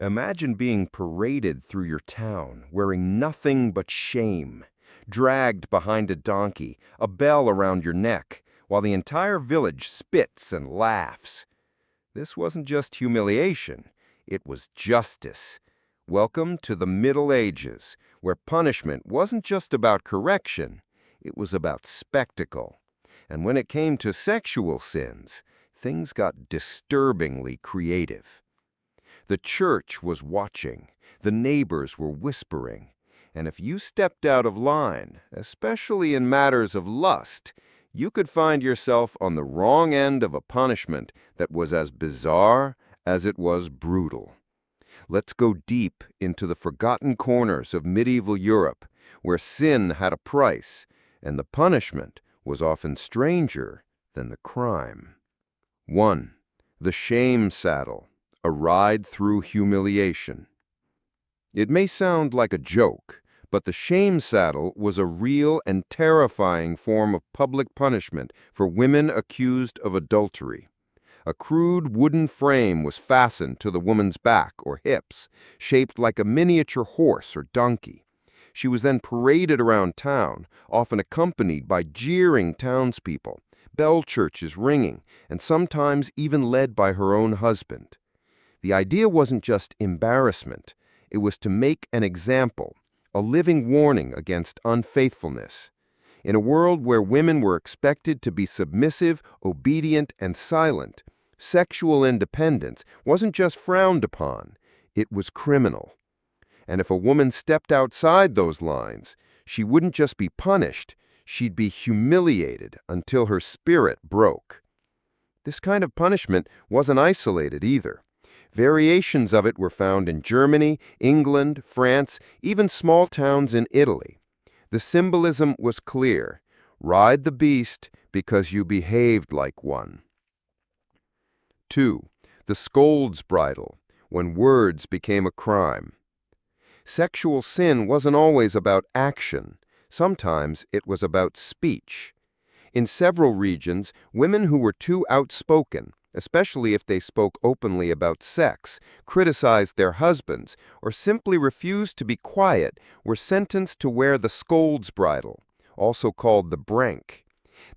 Imagine being paraded through your town, wearing nothing but shame, dragged behind a donkey, a bell around your neck, while the entire village spits and laughs. This wasn't just humiliation, it was justice. Welcome to the Middle Ages, where punishment wasn't just about correction, it was about spectacle. And when it came to sexual sins, things got disturbingly creative. The church was watching, the neighbors were whispering, and if you stepped out of line, especially in matters of lust, you could find yourself on the wrong end of a punishment that was as bizarre as it was brutal. Let's go deep into the forgotten corners of medieval Europe, where sin had a price, and the punishment was often stranger than the crime. 1. The shame saddle. A ride through humiliation. It may sound like a joke, but the shame saddle was a real and terrifying form of public punishment for women accused of adultery. A crude wooden frame was fastened to the woman's back or hips, shaped like a miniature horse or donkey. She was then paraded around town, often accompanied by jeering townspeople, bell churches ringing, and sometimes even led by her own husband. The idea wasn't just embarrassment, it was to make an example, a living warning against unfaithfulness. In a world where women were expected to be submissive, obedient, and silent, sexual independence wasn't just frowned upon, it was criminal. And if a woman stepped outside those lines, she wouldn't just be punished, she'd be humiliated until her spirit broke. This kind of punishment wasn't isolated either. Variations of it were found in Germany, England, France, even small towns in Italy. The symbolism was clear. Ride the beast because you behaved like one. 2. The scold's bridle, when words became a crime. Sexual sin wasn't always about action. Sometimes it was about speech. In several regions, women who were too outspoken, especially if they spoke openly about sex, criticized their husbands, or simply refused to be quiet, were sentenced to wear the scold's bridle, also called the brank.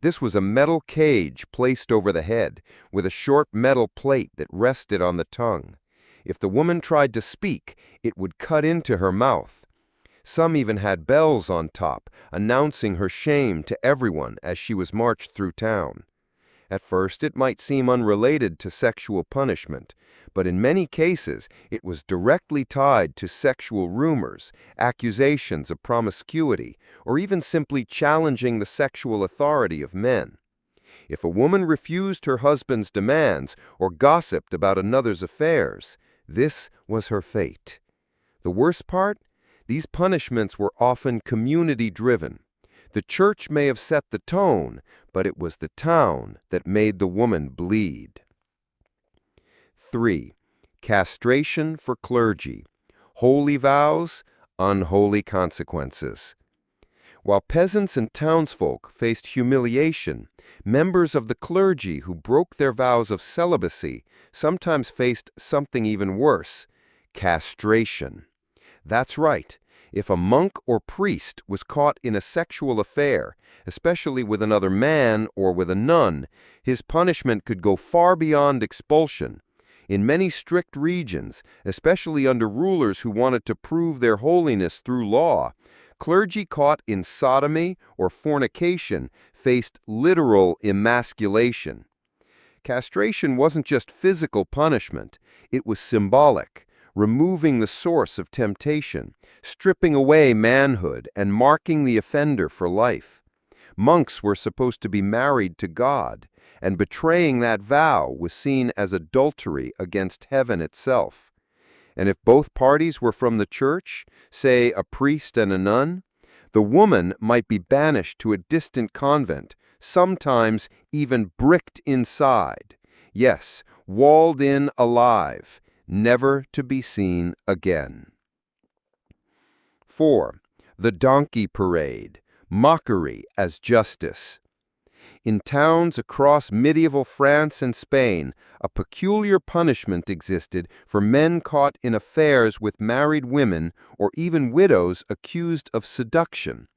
This was a metal cage placed over the head, with a short metal plate that rested on the tongue. If the woman tried to speak, it would cut into her mouth. Some even had bells on top, announcing her shame to everyone as she was marched through town. At first, it might seem unrelated to sexual punishment, but in many cases, it was directly tied to sexual rumors, accusations of promiscuity, or even simply challenging the sexual authority of men. If a woman refused her husband's demands or gossiped about another's affairs, this was her fate. The worst part? These punishments were often community-driven. The church may have set the tone, but it was the town that made the woman bleed. 3. Castration for clergy. Holy vows, unholy consequences. While peasants and townsfolk faced humiliation, members of the clergy who broke their vows of celibacy sometimes faced something even worse: castration. That's right. If a monk or priest was caught in a sexual affair, especially with another man or with a nun, his punishment could go far beyond expulsion. In many strict regions, especially under rulers who wanted to prove their holiness through law, clergy caught in sodomy or fornication faced literal emasculation. Castration wasn't just physical punishment, it was symbolic, removing the source of temptation, stripping away manhood, and marking the offender for life. Monks were supposed to be married to God, and betraying that vow was seen as adultery against heaven itself. And if both parties were from the church, say a priest and a nun, the woman might be banished to a distant convent, sometimes even bricked inside. Yes, walled in alive, never to be seen again. 4. The donkey parade, mockery as justice. In towns across medieval France and Spain, a peculiar punishment existed for men caught in affairs with married women or even widows accused of seduction.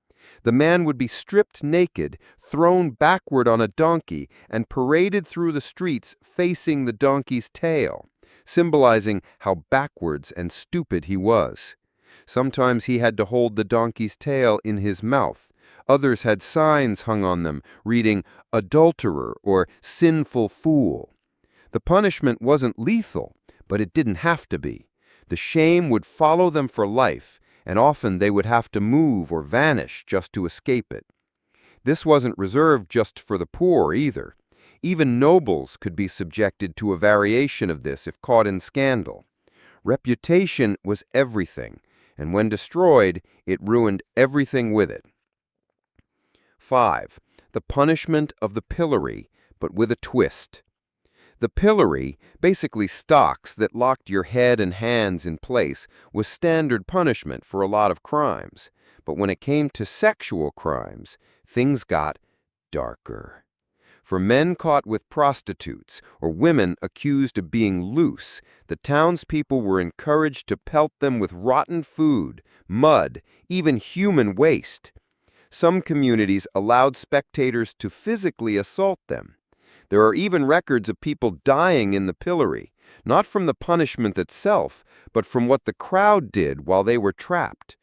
The man would be stripped naked, thrown backward on a donkey, and paraded through the streets facing the donkey's tail, symbolizing how backwards and stupid he was. Sometimes he had to hold the donkey's tail in his mouth. Others had signs hung on them reading adulterer or sinful fool. The punishment wasn't lethal, but it didn't have to be. The shame would follow them for life, and often they would have to move or vanish just to escape it. This wasn't reserved just for the poor either. Even nobles could be subjected to a variation of this if caught in scandal. Reputation was everything, and when destroyed, it ruined everything with it. 5. The punishment of the pillory, but with a twist. The pillory, basically stocks that locked your head and hands in place, was standard punishment for a lot of crimes. But when it came to sexual crimes, things got darker. For men caught with prostitutes or women accused of being loose, the townspeople were encouraged to pelt them with rotten food, mud, even human waste. Some communities allowed spectators to physically assault them. There are even records of people dying in the pillory, not from the punishment itself, but from what the crowd did while they were trapped.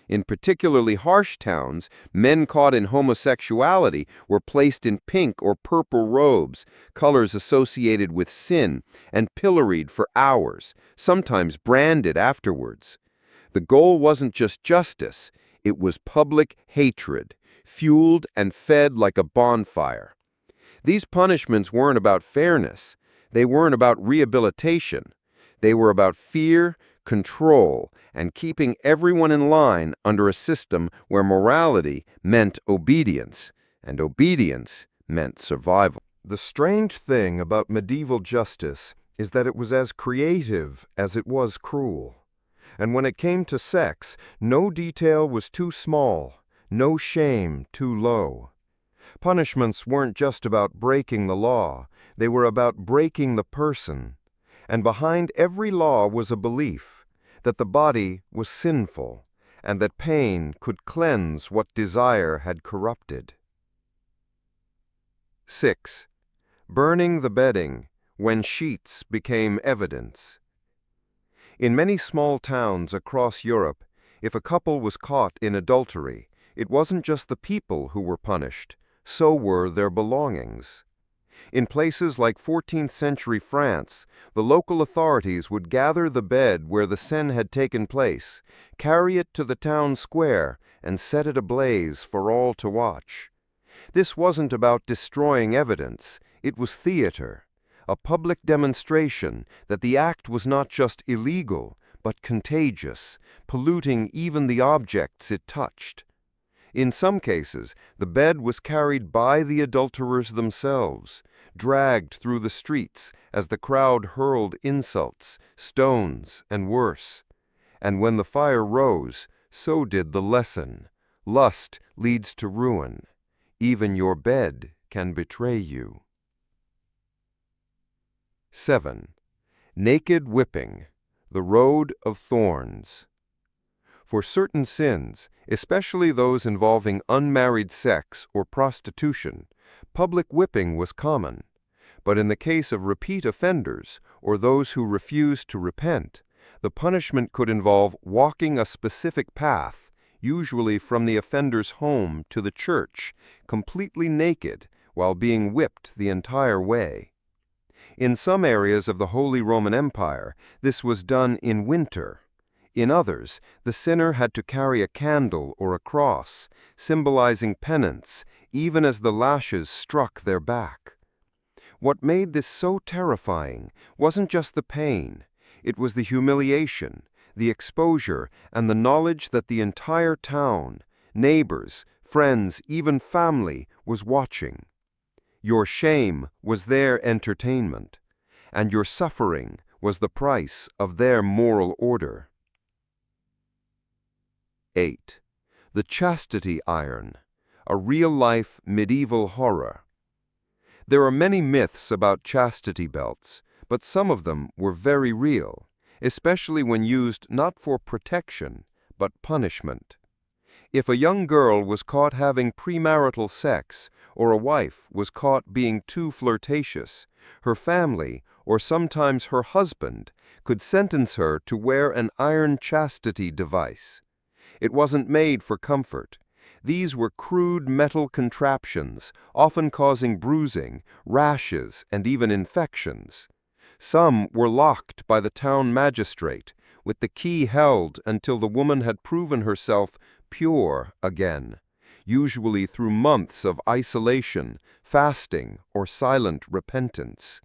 In particularly harsh towns, men caught in homosexuality were placed in pink or purple robes, colors associated with sin, and pilloried for hours, sometimes branded afterwards. The goal wasn't just justice, it was public hatred, fueled and fed like a bonfire. These punishments weren't about fairness. They weren't about rehabilitation. They were about fear, control, and keeping everyone in line under a system where morality meant obedience, and obedience meant survival. The strange thing about medieval justice is that it was as creative as it was cruel. And when it came to sex, no detail was too small, no shame too low. Punishments weren't just about breaking the law, they were about breaking the person. And behind every law was a belief that the body was sinful and that pain could cleanse what desire had corrupted. 6. Burning the bedding when sheets became evidence. In many small towns across Europe, if a couple was caught in adultery, it wasn't just the people who were punished, so were their belongings. In places like 14th century France, the local authorities would gather the bed where the sin had taken place, carry it to the town square, and set it ablaze for all to watch. This wasn't about destroying evidence, it was theater, a public demonstration that the act was not just illegal, but contagious, polluting even the objects it touched. In some cases, the bed was carried by the adulterers themselves, dragged through the streets as the crowd hurled insults, stones, and worse. And when the fire rose, so did the lesson. Lust leads to ruin. Even your bed can betray you. 7. Naked whipping, the road of thorns. For certain sins, especially those involving unmarried sex or prostitution, public whipping was common. But in the case of repeat offenders or those who refused to repent, the punishment could involve walking a specific path, usually from the offender's home to the church, completely naked while being whipped the entire way. In some areas of the Holy Roman Empire, this was done in winter. In others, the sinner had to carry a candle or a cross, symbolizing penance, even as the lashes struck their back. What made this so terrifying wasn't just the pain, it was the humiliation, the exposure, and the knowledge that the entire town, neighbors, friends, even family, was watching. Your shame was their entertainment, and your suffering was the price of their moral order. 8. The chastity iron, a real-life medieval horror. There are many myths about chastity belts, but some of them were very real, especially when used not for protection, but punishment. If a young girl was caught having premarital sex, or a wife was caught being too flirtatious, her family, or sometimes her husband, could sentence her to wear an iron chastity device. It wasn't made for comfort. These were crude metal contraptions, often causing bruising, rashes, and even infections. Some were locked by the town magistrate, with the key held until the woman had proven herself pure again, usually through months of isolation, fasting, or silent repentance.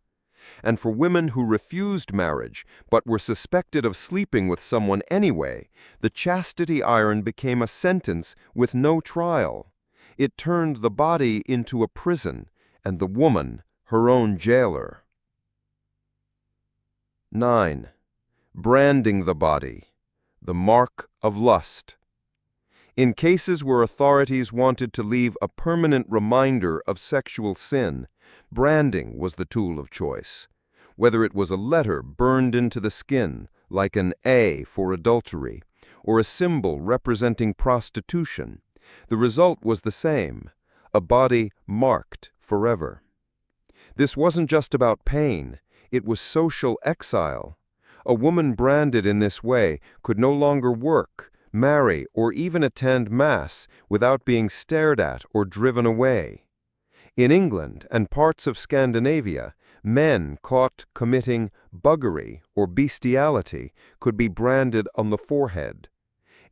And for women who refused marriage but were suspected of sleeping with someone anyway, the chastity iron became a sentence with no trial. It turned the body into a prison, and the woman her own jailer. 9. Branding the body, the mark of lust. In cases where authorities wanted to leave a permanent reminder of sexual sin, branding was the tool of choice. Whether it was a letter burned into the skin, like an A for adultery, or a symbol representing prostitution, the result was the same: a body marked forever. This wasn't just about pain, it was social exile. A woman branded in this way could no longer work, marry, or even attend Mass without being stared at or driven away. In England and parts of Scandinavia, men caught committing buggery or bestiality could be branded on the forehead.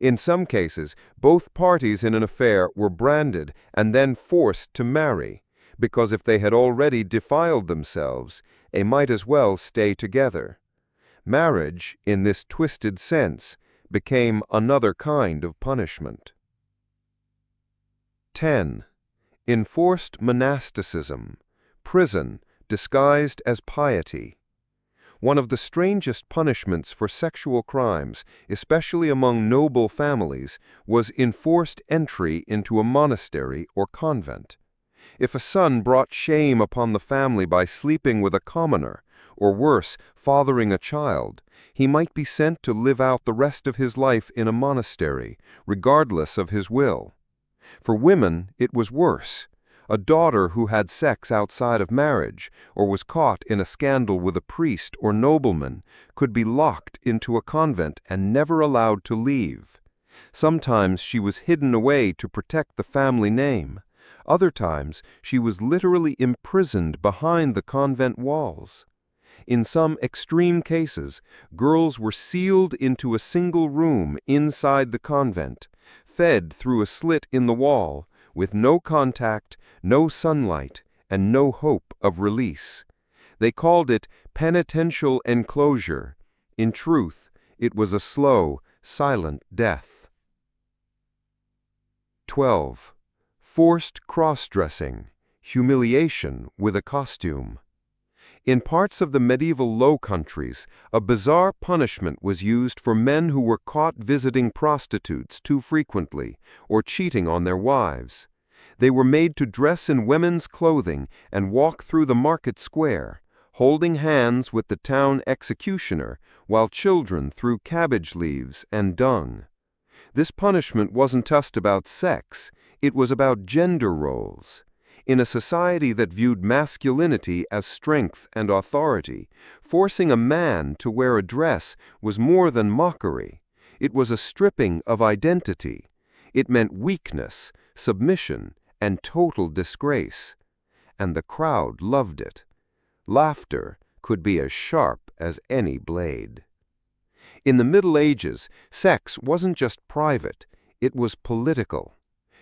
In some cases, both parties in an affair were branded and then forced to marry, because if they had already defiled themselves, they might as well stay together. Marriage, in this twisted sense, became another kind of punishment. 10. Enforced monasticism, prison disguised as piety. One of the strangest punishments for sexual crimes, especially among noble families, was enforced entry into a monastery or convent. If a son brought shame upon the family by sleeping with a commoner, or worse, fathering a child, he might be sent to live out the rest of his life in a monastery, regardless of his will. For women, it was worse. A daughter who had sex outside of marriage, or was caught in a scandal with a priest or nobleman, could be locked into a convent and never allowed to leave. Sometimes she was hidden away to protect the family name. Other times, she was literally imprisoned behind the convent walls. In some extreme cases, girls were sealed into a single room inside the convent, fed through a slit in the wall, with no contact, no sunlight, and no hope of release. They called it penitential enclosure. In truth, it was a slow, silent death. 12. Forced cross-dressing, humiliation with a costume. In parts of the medieval Low Countries, a bizarre punishment was used for men who were caught visiting prostitutes too frequently or cheating on their wives. They were made to dress in women's clothing and walk through the market square, holding hands with the town executioner while children threw cabbage leaves and dung. This punishment wasn't just about sex, it was about gender roles. In a society that viewed masculinity as strength and authority, forcing a man to wear a dress was more than mockery. It was a stripping of identity. It meant weakness, submission, and total disgrace. And the crowd loved it. Laughter could be as sharp as any blade. In the Middle Ages, sex wasn't just private, it was political.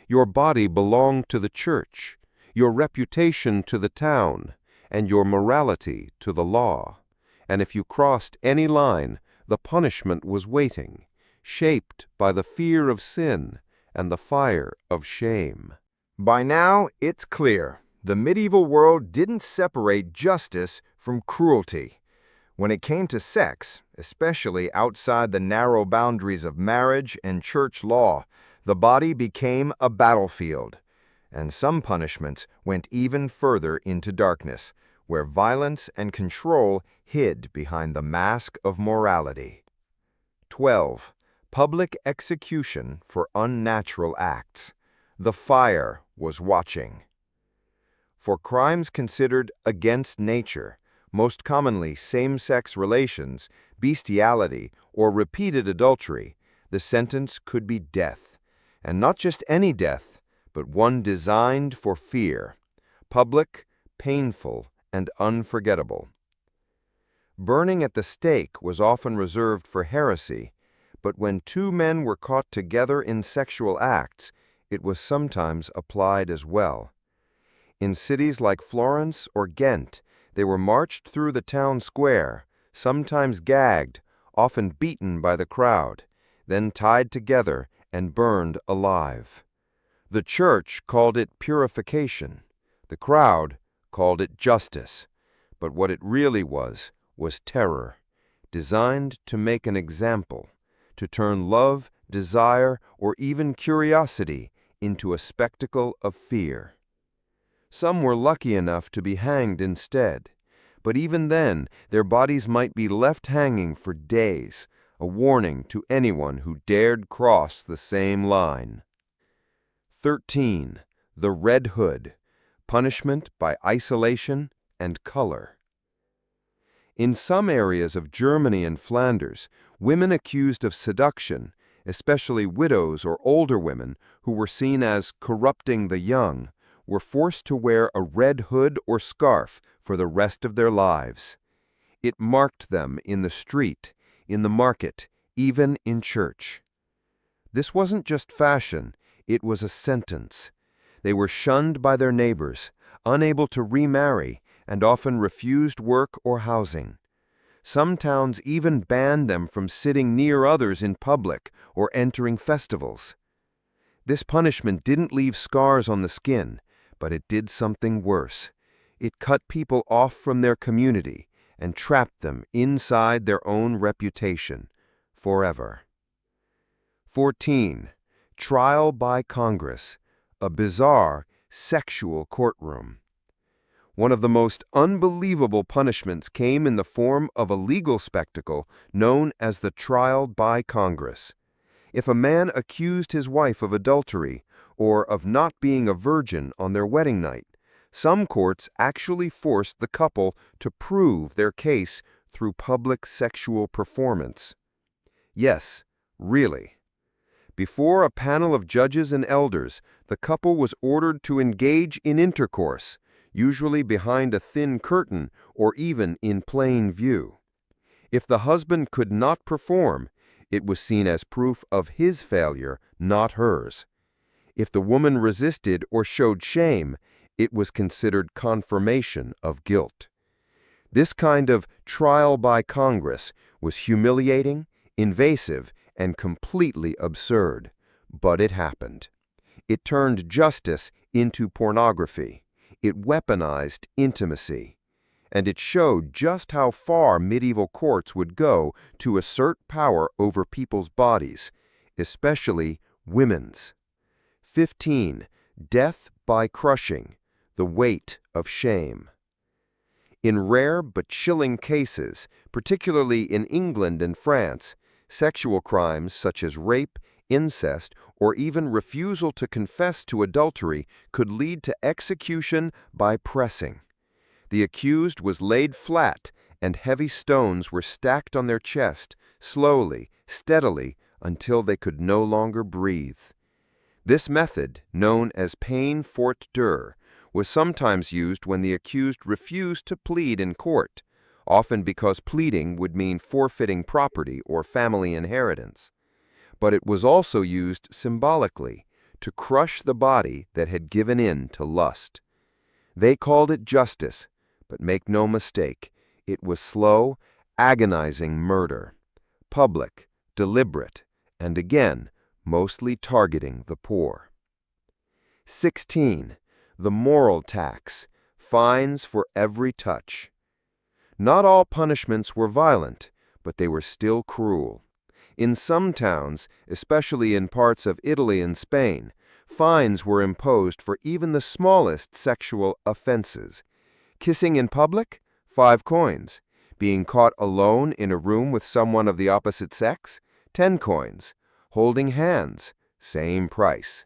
Your body belonged to the church, your reputation to the town, and your morality to the law. And if you crossed any line, the punishment was waiting, shaped by the fear of sin and the fire of shame. By now, it's clear. The medieval world didn't separate justice from cruelty. When it came to sex, especially outside the narrow boundaries of marriage and church law, the body became a battlefield. and some punishments went even further into darkness, where violence and control hid behind the mask of morality. 12. Public execution for unnatural acts. The fire was watching. For crimes considered against nature, most commonly same-sex relations, bestiality, or repeated adultery, the sentence could be death. And not just any death, but one designed for fear, public, painful, and unforgettable. Burning at the stake was often reserved for heresy, but when two men were caught together in sexual acts, it was sometimes applied as well. In cities like Florence or Ghent, they were marched through the town square, sometimes gagged, often beaten by the crowd, then tied together and burned alive. The church called it purification. The crowd called it justice. But what it really was terror, designed to make an example, to turn love, desire, or even curiosity into a spectacle of fear. Some were lucky enough to be hanged instead, but even then their bodies might be left hanging for days, a warning to anyone who dared cross the same line. 13. The Red Hood, punishment by isolation and color. In some areas of Germany and Flanders, women accused of seduction, especially widows or older women who were seen as corrupting the young, were forced to wear a red hood or scarf for the rest of their lives. It marked them in the street, in the market, even in church. This wasn't just fashion, it was a sentence. They were shunned by their neighbors, unable to remarry, and often refused work or housing. Some towns even banned them from sitting near others in public or entering festivals. This punishment didn't leave scars on the skin, but it did something worse. It cut people off from their community and trapped them inside their own reputation forever. 14. Trial by Congress, a bizarre sexual courtroom. One of the most unbelievable punishments came in the form of a legal spectacle known as the trial by Congress. If a man accused his wife of adultery or of not being a virgin on their wedding night, some courts actually forced the couple to prove their case through public sexual performance. Yes, really. Before a panel of judges and elders, the couple was ordered to engage in intercourse, usually behind a thin curtain or even in plain view. If the husband could not perform, it was seen as proof of his failure, not hers. If the woman resisted or showed shame, it was considered confirmation of guilt. This kind of trial by Congress was humiliating, invasive, and completely absurd, but it happened. It turned justice into pornography. It weaponized intimacy. And it showed just how far medieval courts would go to assert power over people's bodies, especially women's. 15. Death by crushing, the weight of shame. In rare but chilling cases, particularly in England and France, sexual crimes such as rape, incest, or even refusal to confess to adultery could lead to execution by pressing. The accused was laid flat, and heavy stones were stacked on their chest, slowly, steadily, until they could no longer breathe. This method, known as peine forte dure, was sometimes used when the accused refused to plead in court, often because pleading would mean forfeiting property or family inheritance. But it was also used symbolically, to crush the body that had given in to lust. They called it justice, but make no mistake, it was slow, agonizing murder, public, deliberate, and again, mostly targeting the poor. 16. The moral tax, fines for every touch. Not all punishments were violent, but they were still cruel. In some towns, especially in parts of Italy and Spain, Fines were imposed for even the smallest sexual offenses. Kissing in public? 5 coins. Being caught alone in a room with someone of the opposite sex? 10 coins. Holding hands? Same price.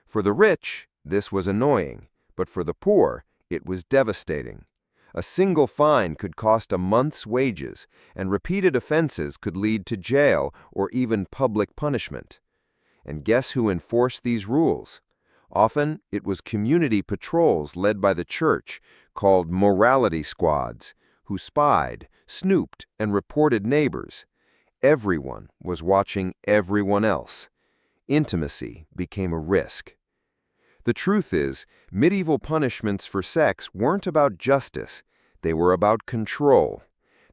For the rich, this was annoying, but for the poor, it was devastating. A single fine could cost a month's wages, and repeated offenses could lead to jail or even public punishment. And guess who enforced these rules? Often, it was community patrols led by the church, called morality squads, who spied, snooped, and reported neighbors. Everyone was watching everyone else. Intimacy became a risk. The truth is, medieval punishments for sex weren't about justice, they were about control.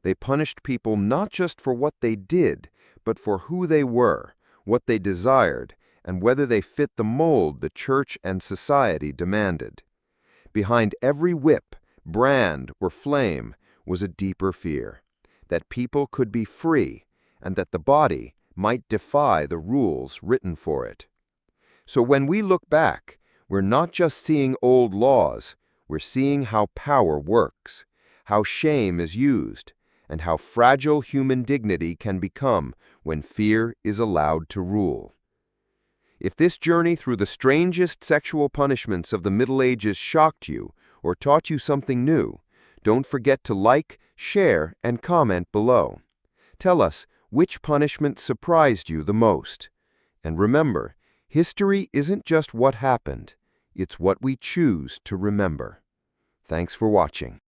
They punished people not just for what they did, but for who they were, what they desired, and whether they fit the mold the church and society demanded. Behind every whip, brand, or flame was a deeper fear, that people could be free, and that the body might defy the rules written for it. So when we look back, we're not just seeing old laws, we're seeing how power works, how shame is used, and how fragile human dignity can become when fear is allowed to rule. If this journey through the strangest sexual punishments of the Middle Ages shocked you or taught you something new, don't forget to like, share, and comment below. Tell us which punishment surprised you the most. And remember, history isn't just what happened, it's what we choose to remember. Thanks for watching.